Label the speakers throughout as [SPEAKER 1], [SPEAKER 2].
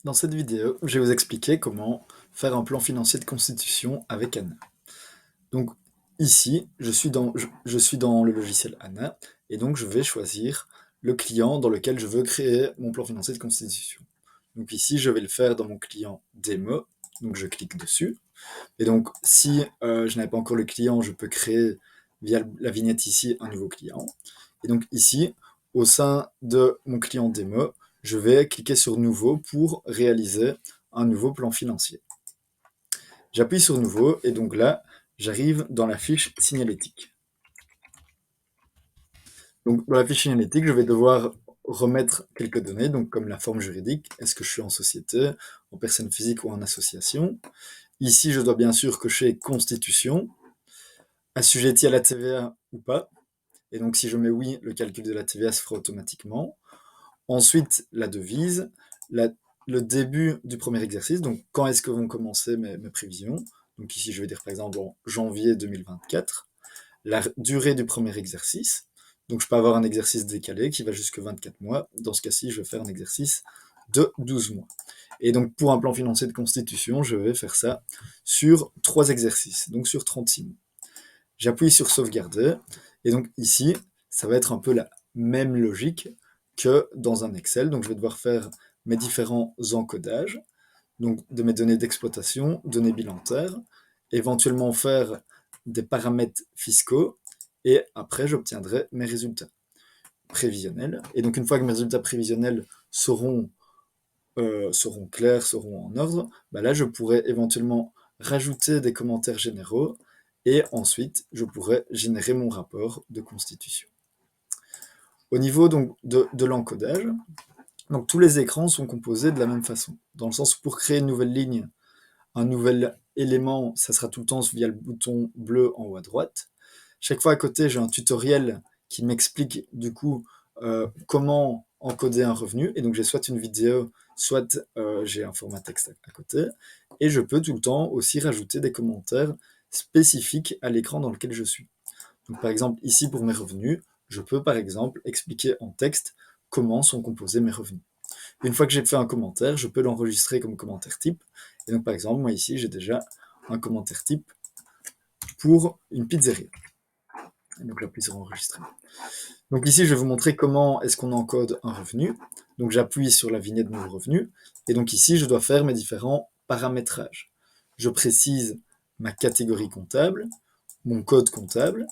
[SPEAKER 1] Dans cette vidéo, je vais vous expliquer comment faire un plan financier de constitution avec Anna. Donc ici, je suis dans le logiciel Anna et donc je vais choisir le client dans lequel je veux créer mon plan financier de constitution. Donc ici, je vais le faire dans mon client démo, donc je clique dessus. Et donc si je n'avais pas encore le client, je peux créer via la vignette ici un nouveau client. Et donc ici, au sein de mon client démo, je vais cliquer sur Nouveau pour réaliser un nouveau plan financier. J'appuie sur Nouveau et donc là, j'arrive dans la fiche signalétique. Donc dans la fiche signalétique, je vais devoir remettre quelques données, donc comme la forme juridique, est-ce que je suis en société, en personne physique ou en association. Ici, je dois bien sûr cocher Constitution, assujetti à la TVA ou pas. Et donc si je mets oui, le calcul de la TVA se fera automatiquement. Ensuite, la devise, la- le début du premier exercice, donc quand est-ce que vont commencer mes prévisions. Donc ici, je vais dire par exemple en janvier 2024. La durée du premier exercice, donc je peux avoir un exercice décalé qui va jusque 24 mois. Dans ce cas-ci, je vais faire un exercice de 12 mois. Et donc pour un plan financier de constitution, je vais faire ça sur 3 exercices, donc sur 36 mois. J'appuie sur sauvegarder, et donc ici, ça va être un peu la même logique que dans un Excel. Donc je vais devoir faire mes différents encodages, donc de mes données d'exploitation, données bilantaires, éventuellement faire des paramètres fiscaux, et après j'obtiendrai mes résultats prévisionnels. Et donc une fois que mes résultats prévisionnels seront clairs, seront en ordre, bah là je pourrais éventuellement rajouter des commentaires généraux et ensuite je pourrais générer mon rapport de constitution. Au niveau donc de l'encodage, donc tous les écrans sont composés de la même façon, dans le sens où pour créer une nouvelle ligne, un nouvel élément, ça sera tout le temps via le bouton bleu en haut à droite. Chaque fois à côté, j'ai un tutoriel qui m'explique du coup comment encoder un revenu. Et donc j'ai soit une vidéo, soit j'ai un format texte à côté. Et je peux tout le temps aussi rajouter des commentaires spécifiques à l'écran dans lequel je suis. Donc par exemple, ici pour mes revenus, je peux par exemple expliquer en texte comment sont composés mes revenus. Une fois que j'ai fait un commentaire, je peux l'enregistrer comme commentaire type. Et donc par exemple, moi ici, j'ai déjà un commentaire type pour une pizzeria. Et donc j'appuie sur enregistrer. Donc ici, je vais vous montrer comment est-ce qu'on encode un revenu. Donc j'appuie sur la vignette nouveau revenu. Et donc ici, je dois faire mes différents paramétrages. Je précise ma catégorie comptable, mon code comptable.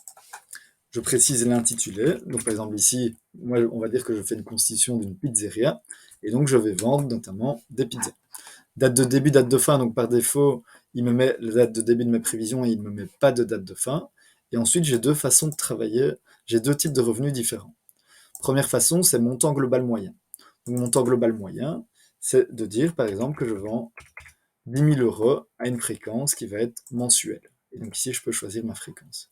[SPEAKER 1] Je précise l'intitulé. Donc par exemple ici, moi, on va dire que je fais une constitution d'une pizzeria. Et donc je vais vendre notamment des pizzas. Date de début, date de fin. Donc par défaut, il me met la date de début de mes prévisions et il ne me met pas de date de fin. Et ensuite, j'ai deux façons de travailler. J'ai deux types de revenus différents. Première façon, c'est montant global moyen. Donc, montant global moyen, c'est de dire, par exemple, que je vends 10 000 euros à une fréquence qui va être mensuelle. Et donc ici, je peux choisir ma fréquence.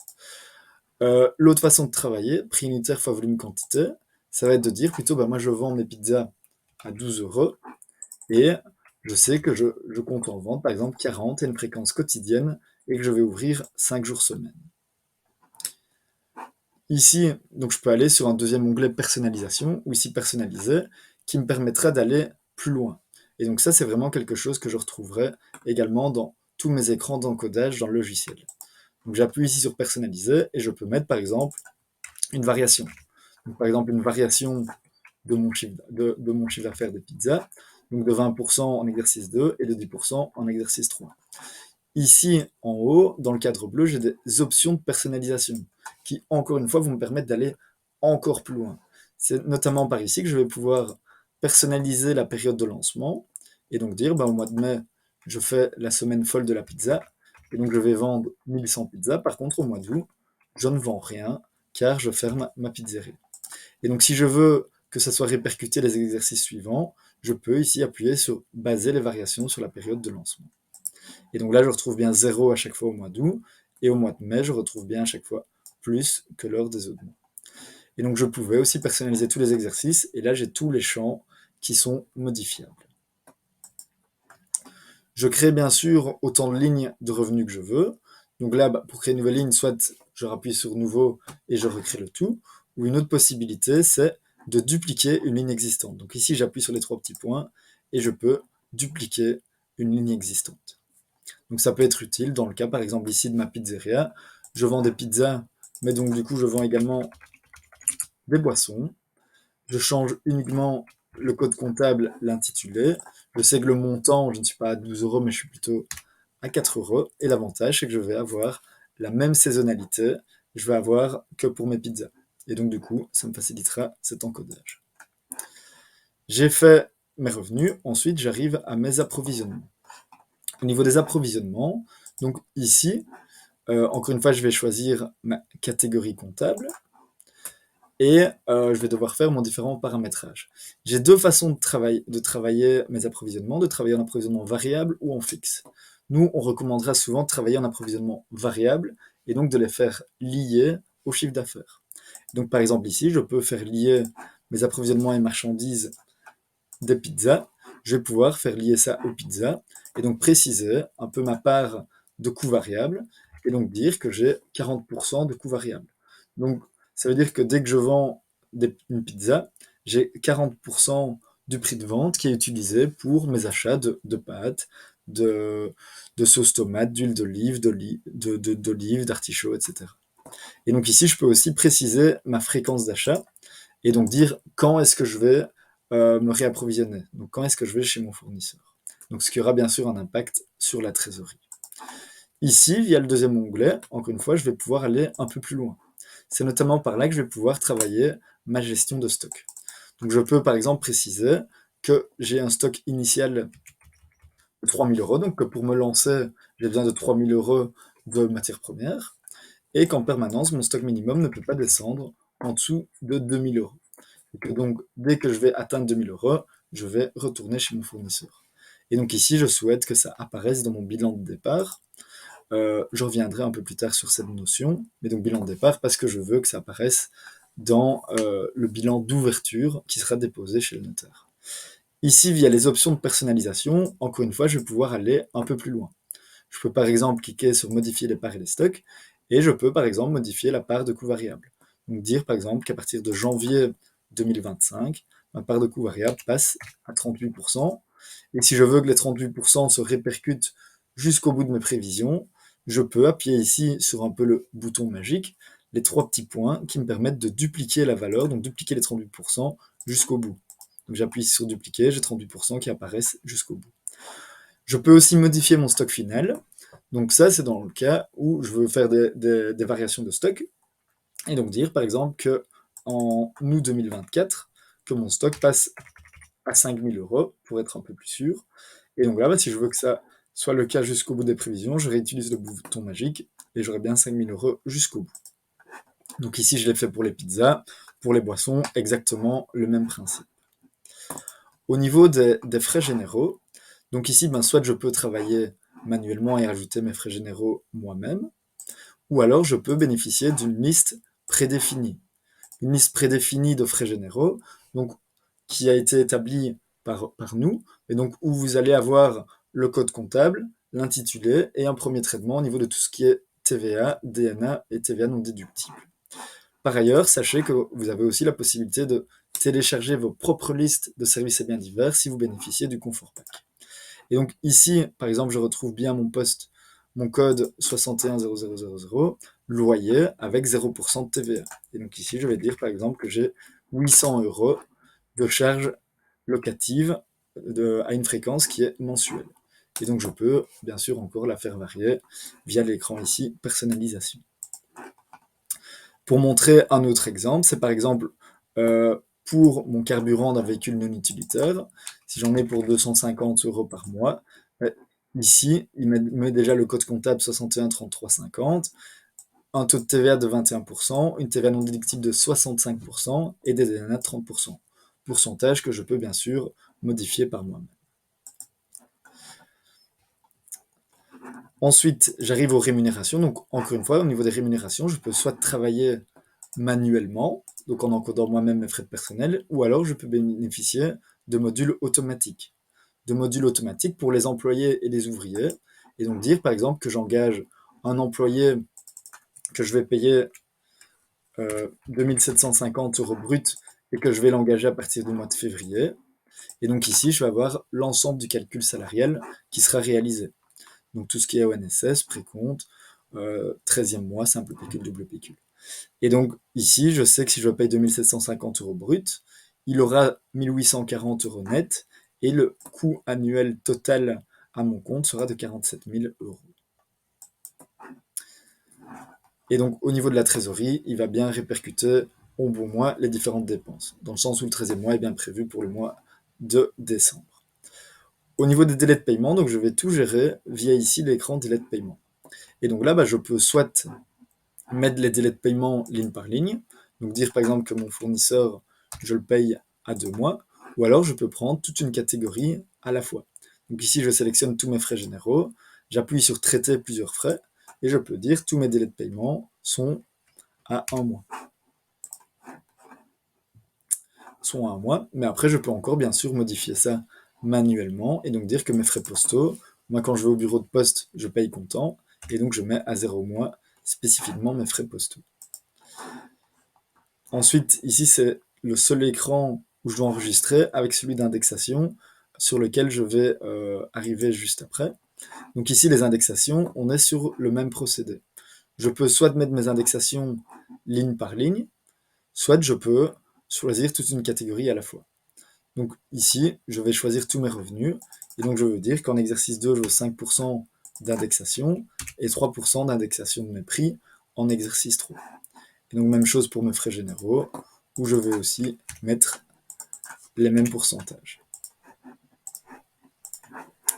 [SPEAKER 1] L'autre façon de travailler, prix unitaire fois volume quantité, ça va être de dire plutôt, bah, moi je vends mes pizzas à 12 euros et je sais que je compte en vendre par exemple 40 à une fréquence quotidienne et que je vais ouvrir 5 jours semaine. Ici, donc je peux aller sur un deuxième onglet personnalisation, ou ici personnaliser, qui me permettra d'aller plus loin. Et donc ça, c'est vraiment quelque chose que je retrouverai également dans tous mes écrans d'encodage dans le logiciel. Donc j'appuie ici sur personnaliser et je peux mettre par exemple une variation. Donc, par exemple une variation de mon chiffre d'affaires de pizza, donc de 20% en exercice 2 et de 10% en exercice 3. Ici, en haut, dans le cadre bleu, j'ai des options de personnalisation qui, encore une fois, vont me permettre d'aller encore plus loin. C'est notamment par ici que je vais pouvoir personnaliser la période de lancement et donc dire, au mois de mai, je fais la semaine folle de la pizza et donc je vais vendre 1100 pizzas. Par contre, au mois d'août, je ne vends rien car je ferme ma pizzeria. Et donc, si je veux que ça soit répercuté les exercices suivants, je peux ici appuyer sur baser les variations sur la période de lancement. Et donc là, je retrouve bien 0 à chaque fois au mois d'août, et au mois de mai, je retrouve bien à chaque fois plus que lors des autres mois. Et donc je pouvais aussi personnaliser tous les exercices, et là j'ai tous les champs qui sont modifiables. Je crée bien sûr autant de lignes de revenus que je veux. Donc là, pour créer une nouvelle ligne, soit je rappuie sur nouveau et je recrée le tout, ou une autre possibilité, c'est de dupliquer une ligne existante. Donc ici, j'appuie sur les trois petits points et je peux dupliquer une ligne existante. Donc ça peut être utile dans le cas, par exemple, ici de ma pizzeria. Je vends des pizzas, mais donc du coup, je vends également des boissons. Je change uniquement le code comptable, l'intitulé. Je sais que le montant, je ne suis pas à 12 euros, mais je suis plutôt à 4 euros. Et l'avantage, c'est que je vais avoir la même saisonnalité. Je vais avoir que pour mes pizzas. Et donc, du coup, ça me facilitera cet encodage. J'ai fait mes revenus. Ensuite, j'arrive à mes approvisionnements. Au niveau des approvisionnements, donc ici, encore une fois, je vais choisir ma catégorie comptable et je vais devoir faire mon différent paramétrage. J'ai deux façons de travailler mes approvisionnements, de travailler en approvisionnement variable ou en fixe. Nous, on recommandera souvent de travailler en approvisionnement variable et donc de les faire lier au chiffre d'affaires. Donc par exemple ici, je peux faire lier mes approvisionnements et marchandises des pizzas, je vais pouvoir faire lier ça aux pizzas et donc préciser un peu ma part de coût variable et donc dire que j'ai 40% de coût variable. Donc ça veut dire que dès que je vends une pizza, j'ai 40% du prix de vente qui est utilisé pour mes achats de pâtes, de, de sauce tomate, d'huile d'olive, d'olive, d'artichaut, etc. Et donc ici, je peux aussi préciser ma fréquence d'achat et donc dire quand est-ce que je vais me réapprovisionner. Donc quand est-ce que je vais chez mon fournisseur. Donc ce qui aura bien sûr un impact sur la trésorerie. Ici, via le deuxième onglet, encore une fois, je vais pouvoir aller un peu plus loin. C'est notamment par là que je vais pouvoir travailler ma gestion de stock. Donc je peux par exemple préciser que j'ai un stock initial de 3000 euros, donc que pour me lancer, j'ai besoin de 3000 euros de matières premières, et qu'en permanence, mon stock minimum ne peut pas descendre en dessous de 2000 euros. Et que donc, dès que je vais atteindre 2000 euros, je vais retourner chez mon fournisseur. Et donc ici, je souhaite que ça apparaisse dans mon bilan de départ. Je reviendrai un peu plus tard sur cette notion, mais donc bilan de départ parce que je veux que ça apparaisse dans le bilan d'ouverture qui sera déposé chez le notaire. Ici, via les options de personnalisation, encore une fois, je vais pouvoir aller un peu plus loin. Je peux par exemple cliquer sur modifier les parts et les stocks, et je peux par exemple modifier la part de coût variable. Donc dire par exemple qu'à partir de janvier 2025, ma part de coût variable passe à 38%, et si je veux que les 38% se répercutent jusqu'au bout de mes prévisions, je peux appuyer ici sur un peu le bouton magique, les trois petits points qui me permettent de dupliquer la valeur, donc dupliquer les 38% jusqu'au bout. Donc j'appuie sur dupliquer, j'ai 38% qui apparaissent jusqu'au bout. Je peux aussi modifier mon stock final. Donc ça, c'est dans le cas où je veux faire des variations de stock. Et donc dire, par exemple, que en août 2024, que mon stock passe à 5000 euros, pour être un peu plus sûr. Et donc là, si je veux que ça soit le cas jusqu'au bout des prévisions, je réutilise le bouton magique et j'aurai bien 5000 euros jusqu'au bout. Donc ici, je l'ai fait pour les pizzas, pour les boissons, exactement le même principe. Au niveau des frais généraux, donc ici, soit je peux travailler manuellement et ajouter mes frais généraux moi-même, ou alors je peux bénéficier d'une liste prédéfinie. Une liste prédéfinie de frais généraux, donc qui a été établie par nous, et donc où vous allez avoir le code comptable, l'intitulé et un premier traitement au niveau de tout ce qui est TVA, DNA et TVA non déductible. Par ailleurs, sachez que vous avez aussi la possibilité de télécharger vos propres listes de services et biens divers si vous bénéficiez du Confort Pack. Et donc ici, par exemple, je retrouve bien mon code 610000, loyer avec 0% de TVA. Et donc ici, je vais dire par exemple que j'ai 800 euros de charges locatives à une fréquence qui est mensuelle. Et donc je peux bien sûr encore la faire varier via l'écran ici, personnalisation. Pour montrer un autre exemple, c'est par exemple pour mon carburant d'un véhicule non utilitaire, si j'en ai pour 250 euros par mois, ici, il met déjà le code comptable 61 33 50, un taux de TVA de 21%, une TVA non déductible de 65% et des DNA de 30%. Pourcentage que je peux bien sûr modifier par moi-même. Ensuite, j'arrive aux rémunérations. Donc, encore une fois, au niveau des rémunérations, je peux soit travailler manuellement, donc en encodant moi-même mes frais de personnel, ou alors je peux bénéficier de modules automatiques. De modules automatiques pour les employés et les ouvriers. Et donc dire, par exemple, que j'engage un employé que je vais payer 2750 euros brut et que je vais l'engager à partir du mois de février. Et donc ici, je vais avoir l'ensemble du calcul salarial qui sera réalisé. Donc tout ce qui est ONSS, précompte, 13e mois, simple pécule, double pécule. Et donc ici, je sais que si je paye 2750 euros brut, il aura 1840 euros net et le coût annuel total à mon compte sera de 47 000 euros. Et donc au niveau de la trésorerie, il va bien répercuter au bon mois les différentes dépenses, dans le sens où le 13e mois est bien prévu pour le mois de décembre. Au niveau des délais de paiement, donc je vais tout gérer via ici l'écran délai de paiement. Et donc là, je peux soit mettre les délais de paiement ligne par ligne, donc dire par exemple que mon fournisseur, je le paye à 2 mois, ou alors je peux prendre toute une catégorie à la fois. Donc ici, je sélectionne tous mes frais généraux, j'appuie sur traiter plusieurs frais, et je peux dire tous mes délais de paiement sont à 1 mois. Mais après je peux encore bien sûr modifier ça manuellement, et donc dire que mes frais postaux, moi quand je vais au bureau de poste, je paye comptant, et donc je mets à 0 mois spécifiquement mes frais postaux. Ensuite, ici, c'est le seul écran où je dois enregistrer avec celui d'indexation sur lequel je vais arriver juste après. Donc ici, les indexations, on est sur le même procédé. Je peux soit mettre mes indexations ligne par ligne, soit je peux choisir toute une catégorie à la fois. Donc ici, je vais choisir tous mes revenus, et donc je veux dire qu'en exercice 2, je veux 5% d'indexation et 3% d'indexation de mes prix en exercice 3. Et donc même chose pour mes frais généraux, où je vais aussi mettre les mêmes pourcentages.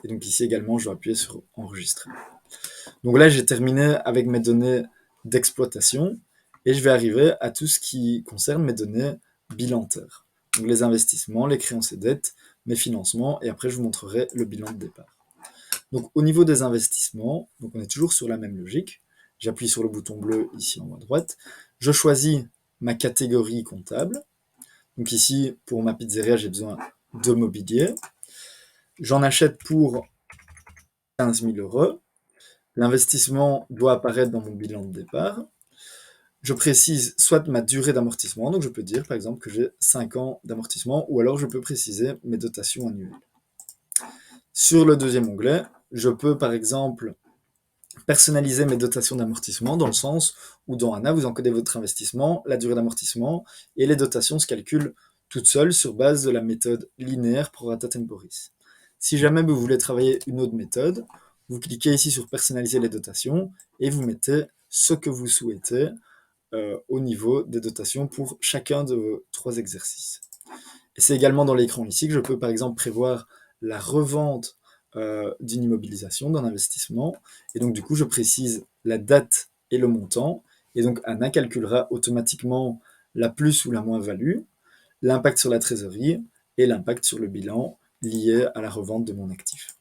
[SPEAKER 1] Et donc ici également, je vais appuyer sur enregistrer. Donc là, j'ai terminé avec mes données d'exploitation, et je vais arriver à tout ce qui concerne mes données bilantaires. Donc les investissements, les créances et dettes, mes financements, et après je vous montrerai le bilan de départ. Donc au niveau des investissements, donc on est toujours sur la même logique. J'appuie sur le bouton bleu ici en haut à droite. Je choisis ma catégorie comptable. Donc ici, pour ma pizzeria, j'ai besoin de mobilier. J'en achète pour 15 000 euros. L'investissement doit apparaître dans mon bilan de départ. Je précise soit ma durée d'amortissement, donc je peux dire par exemple que j'ai 5 ans d'amortissement, ou alors je peux préciser mes dotations annuelles. Sur le deuxième onglet, je peux par exemple personnaliser mes dotations d'amortissement dans le sens où dans ANA, vous encodez votre investissement, la durée d'amortissement, et les dotations se calculent toutes seules sur base de la méthode linéaire pro rata temporis. Si jamais vous voulez travailler une autre méthode, vous cliquez ici sur personnaliser les dotations et vous mettez ce que vous souhaitez au niveau des dotations pour chacun de vos 3 exercices. Et c'est également dans l'écran ici que je peux par exemple prévoir la revente d'une immobilisation, d'un investissement, et donc du coup je précise la date et le montant, et donc ANA calculera automatiquement la plus ou la moins-value, l'impact sur la trésorerie et l'impact sur le bilan lié à la revente de mon actif.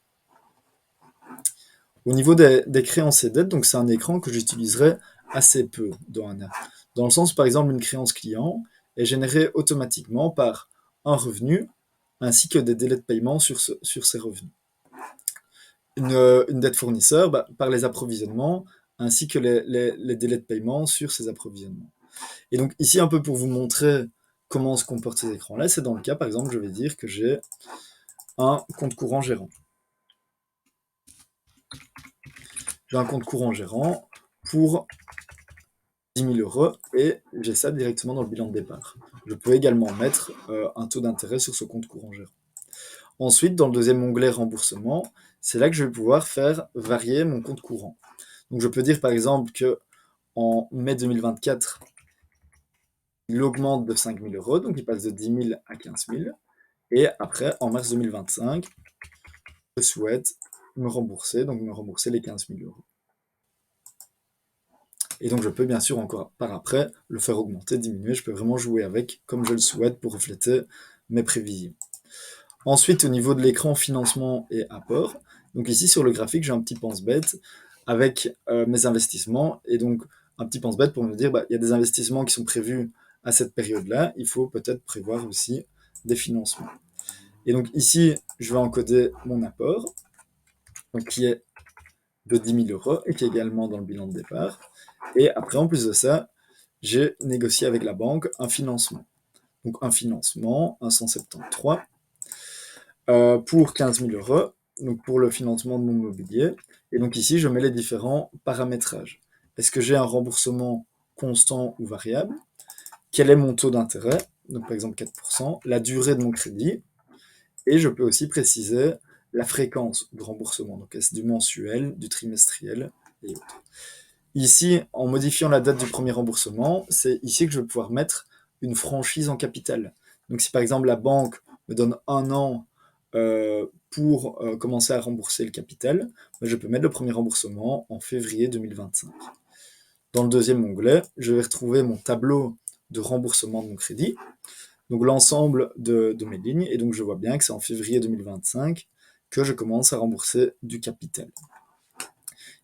[SPEAKER 1] Au niveau des créances et dettes, donc c'est un écran que j'utiliserai assez peu dans ANA. Dans le sens, par exemple, une créance client est générée automatiquement par un revenu ainsi que des délais de paiement sur ces revenus. Une dette fournisseur par les approvisionnements ainsi que les délais de paiement sur ces approvisionnements. Et donc ici, un peu pour vous montrer comment se comportent ces écrans-là, c'est dans le cas, par exemple, je vais dire que j'ai un compte courant gérant. J'ai un compte courant gérant pour 10 000 euros et j'ai ça directement dans le bilan de départ. Je peux également mettre un taux d'intérêt sur ce compte courant gérant. Ensuite, dans le deuxième onglet remboursement, c'est là que je vais pouvoir faire varier mon compte courant. Donc je peux dire par exemple que en mai 2024, il augmente de 5 000 euros, donc il passe de 10 000 à 15 000. Et après, en mars 2025, je souhaite me rembourser les 15 000 euros. Et donc je peux bien sûr encore par après le faire augmenter, diminuer, je peux vraiment jouer avec comme je le souhaite pour refléter mes prévisions. Ensuite, au niveau de l'écran financement et apport, donc ici sur le graphique, j'ai un petit pense-bête avec mes investissements, et donc un petit pense-bête pour me dire, il y a des investissements qui sont prévus à cette période-là, il faut peut-être prévoir aussi des financements. Et donc ici, je vais encoder mon apport, donc qui est de 10 000 euros et qui est également dans le bilan de départ. Et après, en plus de ça, j'ai négocié avec la banque un financement. Donc un financement, un 173. pour 15 000 euros, donc pour le financement de mon mobilier. Et donc ici, je mets les différents paramétrages. Est-ce que j'ai un remboursement constant ou variable? Quel est mon taux d'intérêt? Donc par exemple 4%, la durée de mon crédit. Et je peux aussi préciser la fréquence de remboursement. Donc est-ce du mensuel, du trimestriel et autres. Ici, en modifiant la date du premier remboursement, c'est ici que je vais pouvoir mettre une franchise en capital. Donc si par exemple la banque me donne 1 an pour commencer à rembourser le capital, je peux mettre le premier remboursement en février 2025. Dans le deuxième onglet, je vais retrouver mon tableau de remboursement de mon crédit, donc l'ensemble de mes lignes, et donc je vois bien que c'est en février 2025 que je commence à rembourser du capital.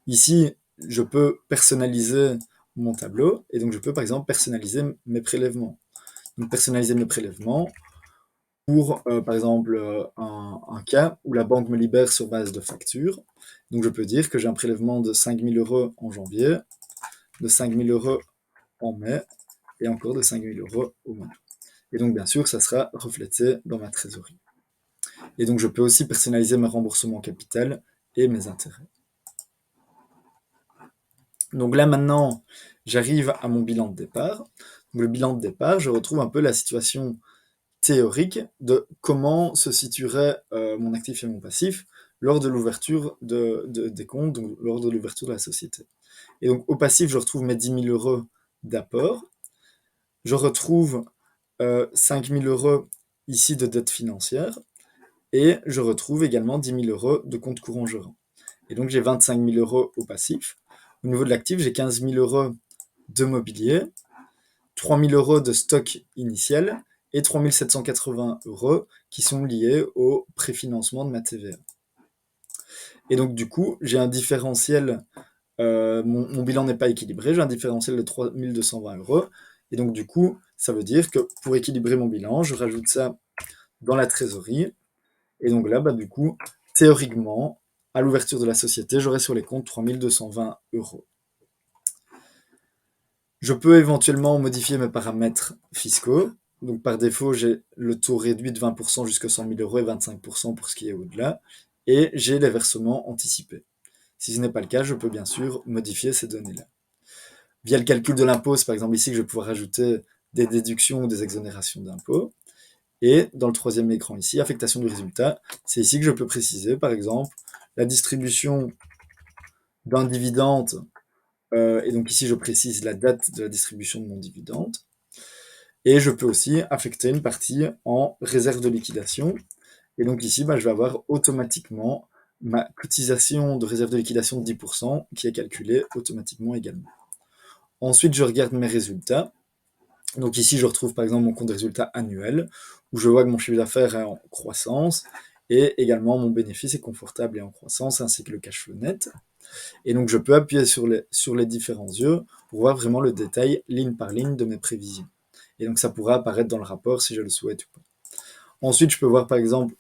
[SPEAKER 1] Ici, je peux personnaliser mon tableau, et donc je peux par exemple personnaliser mes prélèvements. Donc personnaliser mes prélèvements pour, par exemple, un cas où la banque me libère sur base de facture. Donc je peux dire que j'ai un prélèvement de 5 000 euros en janvier, de 5 000 euros en mai, et encore de 5 000 euros au mois d'août. Et donc bien sûr, ça sera reflété dans ma trésorerie. Et donc je peux aussi personnaliser mes remboursements capital et mes intérêts. Donc là maintenant, j'arrive à mon bilan de départ. Donc le bilan de départ, je retrouve un peu la situation théorique de comment se situerait mon actif et mon passif lors de l'ouverture des comptes, donc lors de l'ouverture de la société. Et donc au passif, je retrouve mes 10 000 euros d'apport. Je retrouve 5 000 euros ici de dette financière. Et je retrouve également 10 000 euros de compte courant gérant. Et donc j'ai 25 000 euros au passif. Au niveau de l'actif, j'ai 15 000 euros de mobilier, 3 000 euros de stock initial et 3 780 euros qui sont liés au préfinancement de ma TVA. Et donc du coup, j'ai un différentiel, mon bilan n'est pas équilibré, j'ai un différentiel de 3 220 euros. Et donc du coup, ça veut dire que pour équilibrer mon bilan, je rajoute ça dans la trésorerie. Et donc là, du coup, théoriquement, à l'ouverture de la société, j'aurai sur les comptes 3 220 euros. Je peux éventuellement modifier mes paramètres fiscaux. Donc par défaut, j'ai le taux réduit de 20% jusqu'à 100 000 euros et 25% pour ce qui est au-delà. Et j'ai les versements anticipés. Si ce n'est pas le cas, je peux bien sûr modifier ces données-là. Via le calcul de l'impôt, c'est par exemple ici que je vais pouvoir ajouter des déductions ou des exonérations d'impôts. Et dans le troisième écran ici, affectation du résultat, c'est ici que je peux préciser, par exemple, la distribution d'un dividende. Et donc ici, je précise la date de la distribution de mon dividende. Et je peux aussi affecter une partie en réserve de liquidation. Et donc ici, je vais avoir automatiquement ma cotisation de réserve de liquidation de 10% qui est calculée automatiquement également. Ensuite, je regarde mes résultats. Donc ici, je retrouve par exemple mon compte de résultat annuel, où je vois que mon chiffre d'affaires est en croissance, et également mon bénéfice est confortable et en croissance, ainsi que le cash flow net. Et donc je peux appuyer sur les différents yeux pour voir vraiment le détail, ligne par ligne, de mes prévisions. Et donc ça pourra apparaître dans le rapport si je le souhaite ou pas. Ensuite, je peux voir par exemple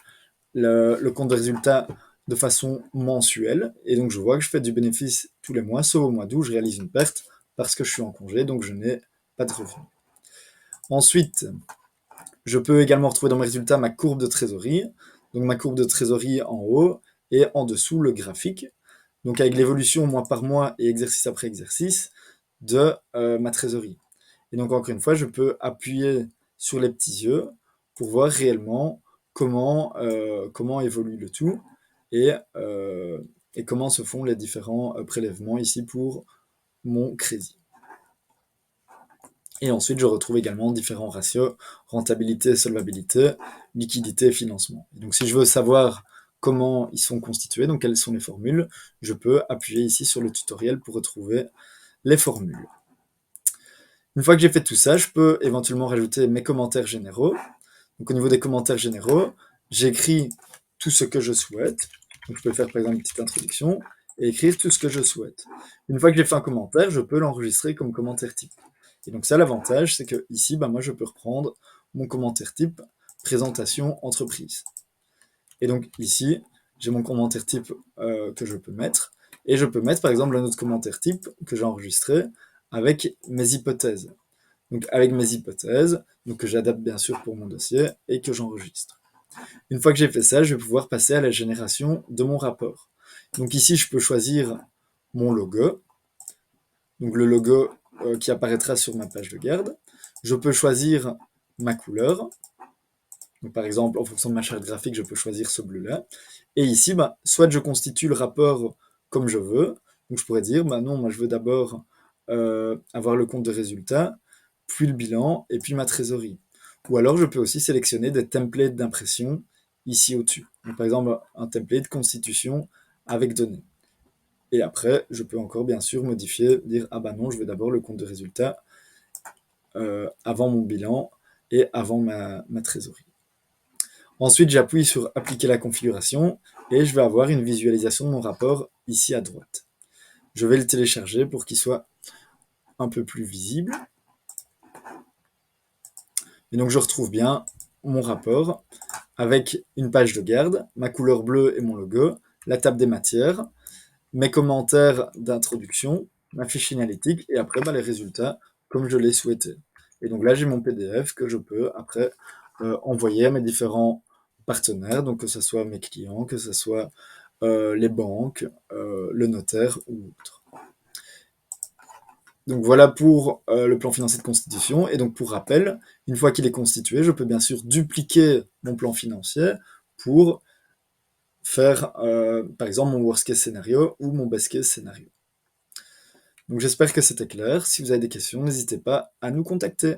[SPEAKER 1] le compte de résultat de façon mensuelle, et donc je vois que je fais du bénéfice tous les mois, sauf au mois d'août, je réalise une perte parce que je suis en congé, donc je n'ai pas de revenus. Ensuite, je peux également retrouver dans mes résultats ma courbe de trésorerie. Donc ma courbe de trésorerie en haut et en dessous le graphique. Donc avec l'évolution mois par mois et exercice après exercice de ma trésorerie. Et donc encore une fois, je peux appuyer sur les petits yeux pour voir réellement comment évolue le tout et comment se font les différents prélèvements ici pour mon crédit. Et ensuite, je retrouve également différents ratios, rentabilité, solvabilité, liquidité et financement. Et donc si je veux savoir comment ils sont constitués, donc quelles sont les formules, je peux appuyer ici sur le tutoriel pour retrouver les formules. Une fois que j'ai fait tout ça, je peux éventuellement rajouter mes commentaires généraux. Donc au niveau des commentaires généraux, j'écris tout ce que je souhaite. Donc je peux faire par exemple une petite introduction et écrire tout ce que je souhaite. Une fois que j'ai fait un commentaire, je peux l'enregistrer comme commentaire type. Et donc ça, l'avantage, c'est que ici, moi, je peux reprendre mon commentaire type présentation entreprise. Et donc ici, j'ai mon commentaire type que je peux mettre. Et je peux mettre, par exemple, un autre commentaire type que j'ai enregistré avec mes hypothèses. Donc avec mes hypothèses, donc que j'adapte bien sûr pour mon dossier et que j'enregistre. Une fois que j'ai fait ça, je vais pouvoir passer à la génération de mon rapport. Donc ici, je peux choisir mon logo, donc le logo qui apparaîtra sur ma page de garde. Je peux choisir ma couleur. Donc, par exemple, en fonction de ma charte graphique, je peux choisir ce bleu-là. Et ici, soit je constitue le rapport comme je veux. Donc je pourrais dire, non, moi je veux d'abord avoir le compte de résultat, puis le bilan, et puis ma trésorerie. Ou alors je peux aussi sélectionner des templates d'impression ici au-dessus. Donc, par exemple, un template constitution avec données. Et après, je peux encore bien sûr modifier, dire, non, je veux d'abord le compte de résultat avant mon bilan et avant ma trésorerie. Ensuite, j'appuie sur appliquer la configuration et je vais avoir une visualisation de mon rapport ici à droite. Je vais le télécharger pour qu'il soit un peu plus visible. Et donc je retrouve bien mon rapport avec une page de garde, ma couleur bleue et mon logo, la table des matières, mes commentaires d'introduction, ma fiche analytique et après les résultats comme je l'ai souhaité. Et donc là j'ai mon PDF que je peux après envoyer à mes différents partenaires, donc que ce soit mes clients, que ce soit les banques, le notaire ou autre. Donc voilà pour le plan financier de constitution. Et donc pour rappel, une fois qu'il est constitué, je peux bien sûr dupliquer mon plan financier pour faire par exemple mon worst case scénario ou mon best case scénario. Donc j'espère que c'était clair. Si vous avez des questions, n'hésitez pas à nous contacter.